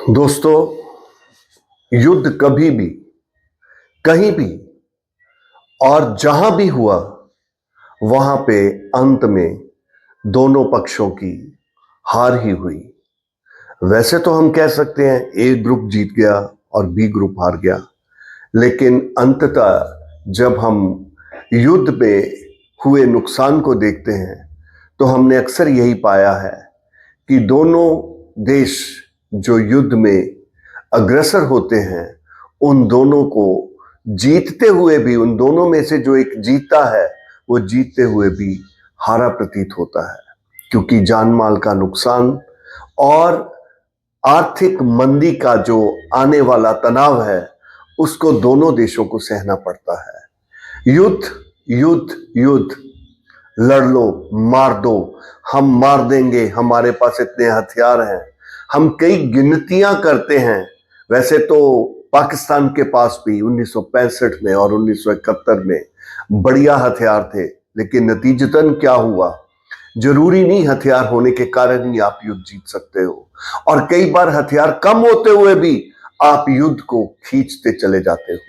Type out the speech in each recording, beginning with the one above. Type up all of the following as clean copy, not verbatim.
दोस्तों, युद्ध कभी भी, कहीं भी और जहां भी हुआ, वहां पे अंत में दोनों पक्षों की हार ही हुई। वैसे तो हम कह सकते हैं ए ग्रुप जीत गया और बी ग्रुप हार गया, लेकिन अंततः जब हम युद्ध में हुए नुकसान को देखते हैं तो हमने अक्सर यही पाया है कि दोनों देश जो युद्ध में अग्रसर होते हैं, उन दोनों को जीतते हुए भी, उन दोनों में से जो एक जीता है वो जीतते हुए भी हारा प्रतीत होता है, क्योंकि जान माल का नुकसान और आर्थिक मंदी का जो आने वाला तनाव है उसको दोनों देशों को सहना पड़ता है। युद्ध युद्ध युद्ध, लड़ लो, मार दो, हम मार देंगे, हमारे पास इतने हथियार हैं। हम कई गिनतियां करते हैं। वैसे तो पाकिस्तान के पास भी 1965 में और 1971 में बढ़िया हथियार थे, लेकिन नतीजतन क्या हुआ? जरूरी नहीं हथियार होने के कारण ही आप युद्ध जीत सकते हो, और कई बार हथियार कम होते हुए भी आप युद्ध को खींचते चले जाते हो,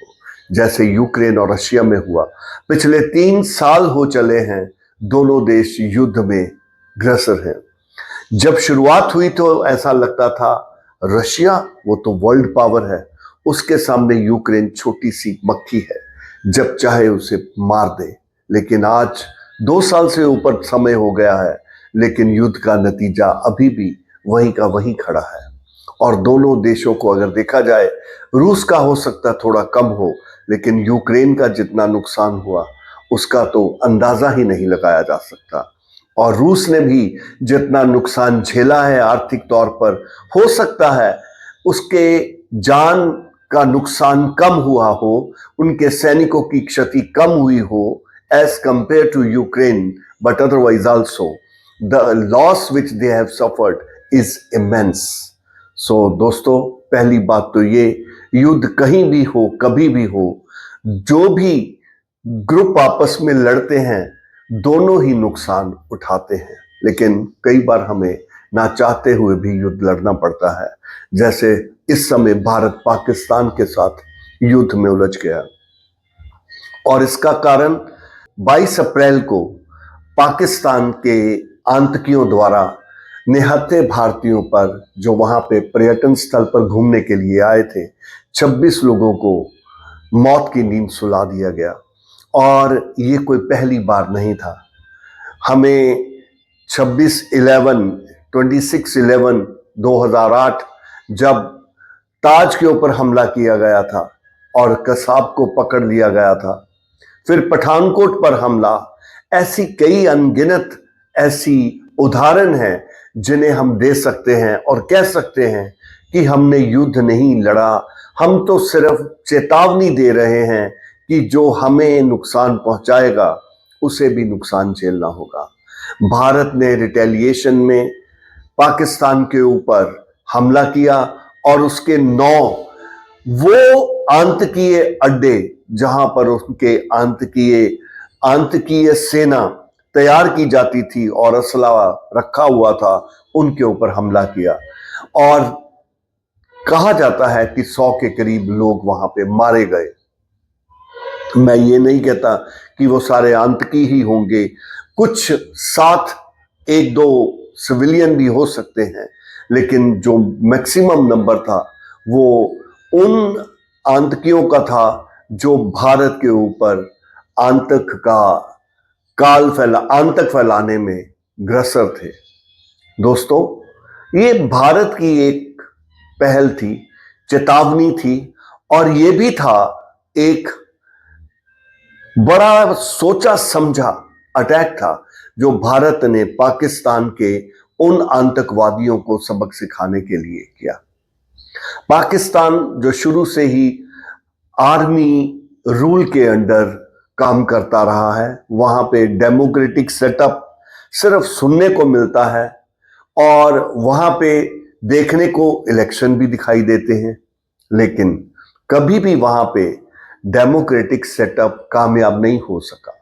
जैसे यूक्रेन और रशिया में हुआ। पिछले 3 साल हो चले हैं दोनों देश युद्ध में ग्रसर हैं। जब शुरुआत हुई तो ऐसा लगता था रशिया वो तो वर्ल्ड पावर है, उसके सामने यूक्रेन छोटी सी मक्खी है, जब चाहे उसे मार दे। लेकिन आज 2 साल से ऊपर समय हो गया है, लेकिन युद्ध का नतीजा अभी भी वहीं का वहीं खड़ा है। और दोनों देशों को अगर देखा जाए, रूस का हो सकता थोड़ा कम हो, लेकिन यूक्रेन का जितना नुकसान हुआ उसका तो अंदाजा ही नहीं लगाया जा सकता। और रूस ने भी जितना नुकसान झेला है आर्थिक तौर पर, हो सकता है उसके जान का नुकसान कम हुआ हो, उनके सैनिकों की क्षति कम हुई हो as compare to Ukraine, but otherwise also the loss which they have suffered is immense. So दोस्तों, पहली बात तो ये, युद्ध कहीं भी हो, कभी भी हो, जो भी ग्रुप आपस में लड़ते हैं दोनों ही नुकसान उठाते हैं, लेकिन कई बार हमें ना चाहते हुए भी युद्ध लड़ना पड़ता है। जैसे इस समय भारत पाकिस्तान के साथ युद्ध में उलझ गया, और इसका कारण 22 अप्रैल को पाकिस्तान के आतंकियों द्वारा निहत्थे भारतीयों पर, जो वहां पे पर्यटन स्थल पर घूमने के लिए आए थे, 26 लोगों को मौत की नींद सुला दिया गया। और ये कोई पहली बार नहीं था। हमें 26/11/2008 जब ताज के ऊपर हमला किया गया था और कसाब को पकड़ लिया गया था, फिर पठानकोट पर हमला, ऐसी कई अनगिनत ऐसी उदाहरण हैं जिन्हें हम दे सकते हैं और कह सकते हैं कि हमने युद्ध नहीं लड़ा, हम तो सिर्फ चेतावनी दे रहे हैं कि जो हमें नुकसान पहुंचाएगा उसे भी नुकसान झेलना होगा। भारत ने रिटेलिएशन में पाकिस्तान के ऊपर हमला किया, और उसके 9 वो आतंकीय अड्डे जहां पर उनके आतंकीय सेना तैयार की जाती थी और असला रखा हुआ था, उनके ऊपर हमला किया। और कहा जाता है कि 100 के करीब लोग वहां पे मारे गए। मैं ये नहीं कहता कि वो सारे आतंकी ही होंगे, कुछ साथ 1-2 सिविलियन भी हो सकते हैं, लेकिन जो मैक्सिमम नंबर था वो उन आतंकियों का था जो भारत के ऊपर आतंक फैलाने में ग्रसर थे। दोस्तों, ये भारत की एक पहल थी, चेतावनी थी, और ये भी था एक बड़ा सोचा समझा अटैक था जो भारत ने पाकिस्तान के उन आतंकवादियों को सबक सिखाने के लिए किया। पाकिस्तान जो शुरू से ही आर्मी रूल के अंडर काम करता रहा है, वहां पे डेमोक्रेटिक सेटअप सिर्फ सुनने को मिलता है, और वहां पे देखने को इलेक्शन भी दिखाई देते हैं, लेकिन कभी भी वहां पे डेमोक्रेटिक सेटअप कामयाब नहीं हो सका।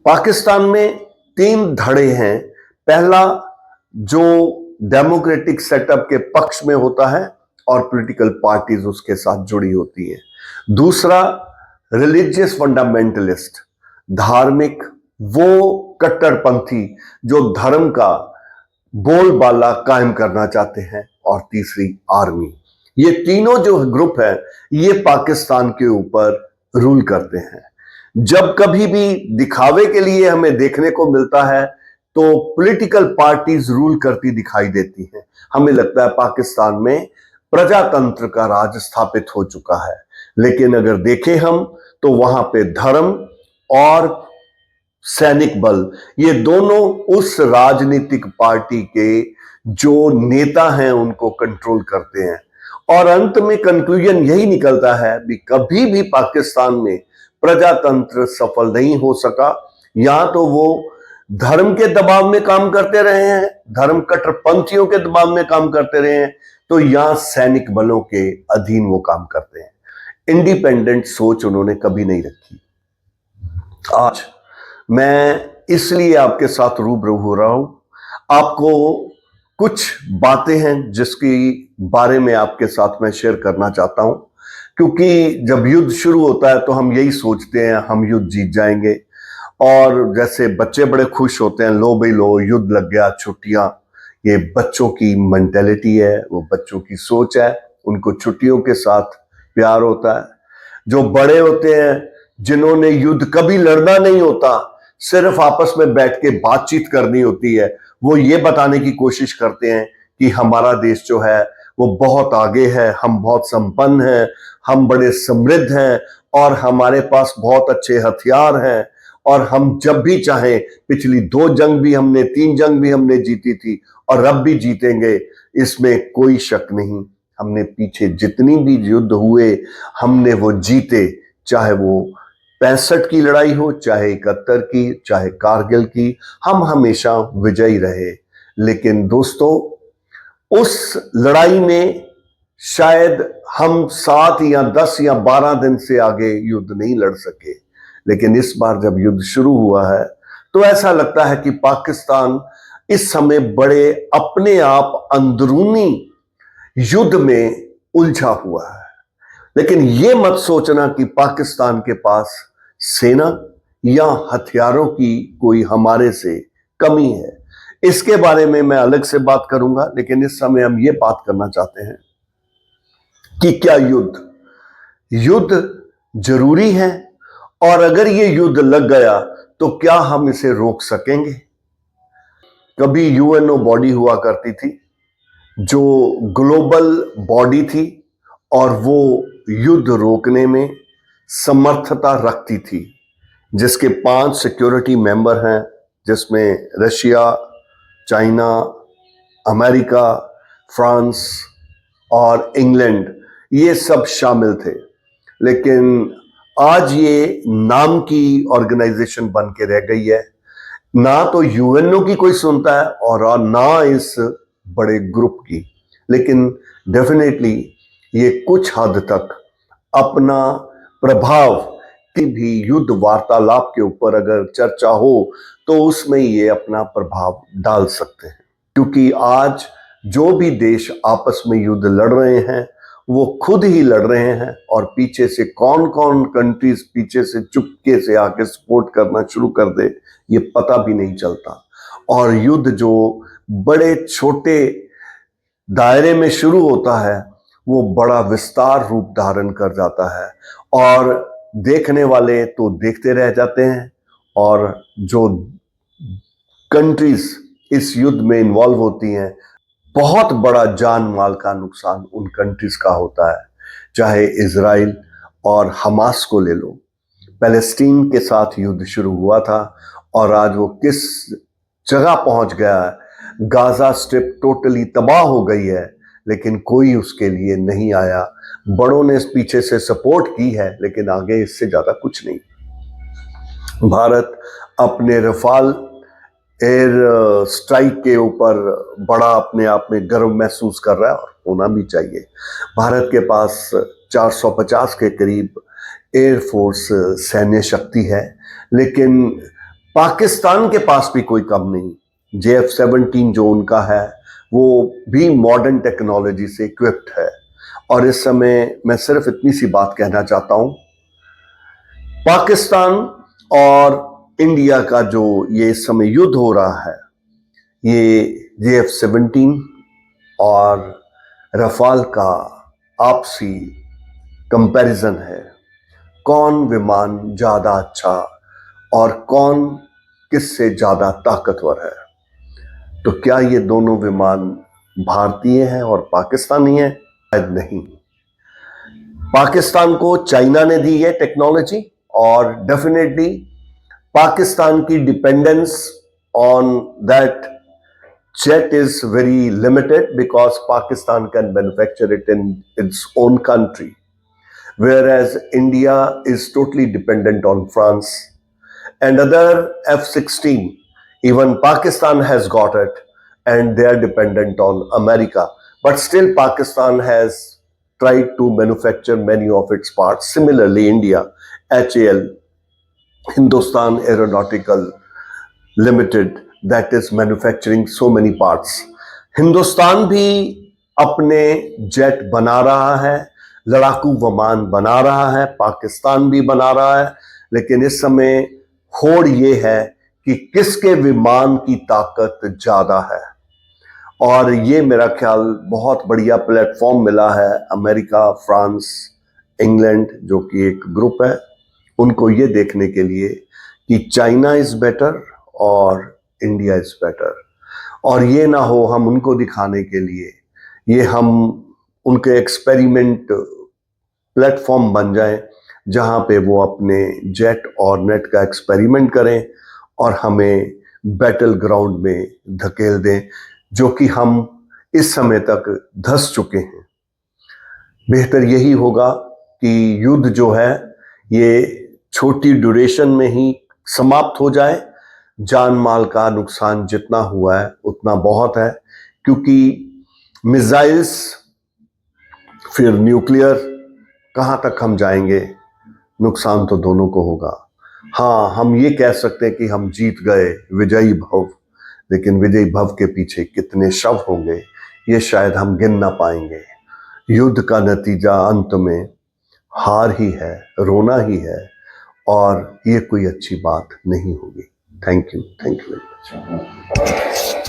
पाकिस्तान में 3 धड़े हैं। पहला जो डेमोक्रेटिक सेटअप के पक्ष में होता है, और पॉलिटिकल पार्टीज उसके साथ जुड़ी होती हैं। दूसरा, रिलीजियस फंडामेंटलिस्ट, धार्मिक वो कट्टरपंथी जो धर्म का बोलबाला कायम करना चाहते हैं। और तीसरी, आर्मी। ये तीनों जो ग्रुप है ये पाकिस्तान के ऊपर रूल करते हैं। जब कभी भी दिखावे के लिए हमें देखने को मिलता है तो पॉलिटिकल पार्टीज रूल करती दिखाई देती हैं। हमें लगता है पाकिस्तान में प्रजातंत्र का राज स्थापित हो चुका है, लेकिन अगर देखें हम तो वहां पे धर्म और सैनिक बल, ये दोनों उस राजनीतिक पार्टी के जो नेता हैं उनको कंट्रोल करते हैं। और अंत में कंक्लूजन यही निकलता है कि कभी भी पाकिस्तान में प्रजातंत्र सफल नहीं हो सका। या तो वो धर्म के दबाव में काम करते रहे हैं, धर्म कट्टरपंथियों के दबाव में काम करते रहे हैं, तो या सैनिक बलों के अधीन वो काम करते हैं। इंडिपेंडेंट सोच उन्होंने कभी नहीं रखी। आज मैं इसलिए आपके साथ रूबरू हो रहा हूं, आपको कुछ बातें हैं जिसकी बारे में आपके साथ मैं शेयर करना चाहता हूं, क्योंकि जब युद्ध शुरू होता है तो हम यही सोचते हैं हम युद्ध जीत जाएंगे। और जैसे बच्चे बड़े खुश होते हैं, लो भाई लो युद्ध लग गया, छुट्टियां। ये बच्चों की मेंटेलिटी है, वो बच्चों की सोच है, उनको छुट्टियों के साथ प्यार होता है। जो बड़े होते हैं जिन्होंने युद्ध कभी लड़ना नहीं होता, सिर्फ आपस में बैठ के बातचीत करनी होती है, वो ये बताने की कोशिश करते हैं कि हमारा देश जो है वो बहुत आगे है, हम बहुत संपन्न हैं, हम बड़े समृद्ध हैं और हमारे पास बहुत अच्छे हथियार हैं और हम जब भी चाहें, पिछली 2 जंग भी हमने, 3 जंग भी हमने जीती थी और अब भी जीतेंगे, इसमें कोई शक नहीं। हमने पीछे जितनी भी युद्ध हुए हमने वो जीते, चाहे वो 65 की लड़ाई हो, चाहे 71 की, चाहे कारगिल की, हम हमेशा विजयी रहे। लेकिन दोस्तों, उस लड़ाई में शायद हम 7 या 10 या 12 दिन से आगे युद्ध नहीं लड़ सके, लेकिन इस बार जब युद्ध शुरू हुआ है तो ऐसा लगता है कि पाकिस्तान इस समय बड़े अपने आप अंदरूनी युद्ध में उलझा हुआ है। लेकिन यह मत सोचना कि पाकिस्तान के पास सेना या हथियारों की कोई हमारे से कमी है। इसके बारे में मैं अलग से बात करूंगा, लेकिन इस समय हम ये बात करना चाहते हैं कि क्या युद्ध जरूरी है, और अगर ये युद्ध लग गया तो क्या हम इसे रोक सकेंगे। कभी यूएनओ बॉडी हुआ करती थी जो ग्लोबल बॉडी थी और वो युद्ध रोकने में समर्थता रखती थी, जिसके 5 सिक्योरिटी मेंबर हैं, जिसमें रशिया, चाइना, अमेरिका, फ्रांस और इंग्लैंड, ये सब शामिल थे। लेकिन आज ये नाम की ऑर्गेनाइजेशन बन के रह गई है। ना तो यूएनओ की कोई सुनता है और ना इस बड़े ग्रुप की। लेकिन डेफिनेटली ये कुछ हद तक अपना प्रभाव, की भी युद्ध वार्तालाप के ऊपर अगर चर्चा हो तो उसमें ये अपना प्रभाव डाल सकते हैं। क्योंकि आज जो भी देश आपस में युद्ध लड़ रहे हैं वो खुद ही लड़ रहे हैं, और पीछे से कौन कौन कंट्रीज पीछे से चुपके से आके सपोर्ट करना शुरू कर दे ये पता भी नहीं चलता। और युद्ध जो बड़े छोटे दायरे में शुरू होता है वो बड़ा विस्तार रूप धारण कर जाता है, और देखने वाले तो देखते रह जाते हैं, और जो कंट्रीज इस युद्ध में इन्वॉल्व होती हैं बहुत बड़ा जान माल का नुकसान उन कंट्रीज का होता है। चाहे इजराइल और हमास को ले लो, पैलेस्टीन के साथ युद्ध शुरू हुआ था और आज वो किस जगह पहुंच गया है। गाजा स्ट्रिप टोटली तबाह हो गई है, लेकिन कोई उसके लिए नहीं आया। बड़ों ने पीछे से सपोर्ट की है, लेकिन आगे इससे ज्यादा कुछ नहीं। भारत अपने रफाल एयर स्ट्राइक के ऊपर बड़ा अपने आप में गर्व महसूस कर रहा है, और होना भी चाहिए। भारत के पास 450 के करीब एयरफोर्स सैन्य शक्ति है, लेकिन पाकिस्तान के पास भी कोई कम नहीं। JF-17 जो उनका है वो भी मॉडर्न टेक्नोलॉजी से इक्विप्ड है, और इस समय मैं सिर्फ इतनी सी बात कहना चाहता हूं, पाकिस्तान और इंडिया का जो ये इस समय युद्ध हो रहा है, ये JF-17 और रफाल का आपसी कंपैरिजन है। कौन विमान ज्यादा अच्छा और कौन किससे ज्यादा ताकतवर है। तो क्या ये दोनों विमान भारतीय हैं और पाकिस्तानी हैं? शायद नहीं। पाकिस्तान को चाइना ने दी है टेक्नोलॉजी, और डेफिनेटली पाकिस्तान की dependence on that jet is very limited because Pakistan can manufacture it in its own country, whereas India is totally dependent on France and other F-16. Even Pakistan has got it and they are dependent on America, but still Pakistan has tried to manufacture many of its parts. Similarly, India, HAL, Hindustan Aeronautical Limited, that is manufacturing so many parts. Hindustan भी अपने jet बना रहा है, लड़ाकू विमान बना रहा है, पाकिस्तान भी बना रहा है, लेकिन इस समय होड़ ये है कि किसके विमान की ताकत ज्यादा है। और ये मेरा ख्याल बहुत बढ़िया प्लेटफॉर्म मिला है अमेरिका, फ्रांस, इंग्लैंड, जो कि एक ग्रुप है, उनको ये देखने के लिए कि चाइना इज बेटर और इंडिया इज बेटर। और ये ना हो हम उनको दिखाने के लिए ये हम उनके एक्सपेरिमेंट प्लेटफॉर्म बन जाएं, जहां पे वो अपने जेट और नेट का एक्सपेरिमेंट करें और हमें बैटल ग्राउंड में धकेल दें, जो कि हम इस समय तक धंस चुके हैं। बेहतर यही होगा कि युद्ध जो है ये छोटी ड्यूरेशन में ही समाप्त हो जाए। जान माल का नुकसान जितना हुआ है उतना बहुत है, क्योंकि मिसाइल्स फिर न्यूक्लियर कहां तक हम जाएंगे, नुकसान तो दोनों को होगा। हाँ, हम ये कह सकते हैं कि हम जीत गए, विजयी भव, लेकिन विजयी भव के पीछे कितने शव होंगे ये शायद हम गिन ना पाएंगे। युद्ध का नतीजा अंत में हार ही है, रोना ही है, और ये कोई अच्छी बात नहीं होगी। Thank you very much.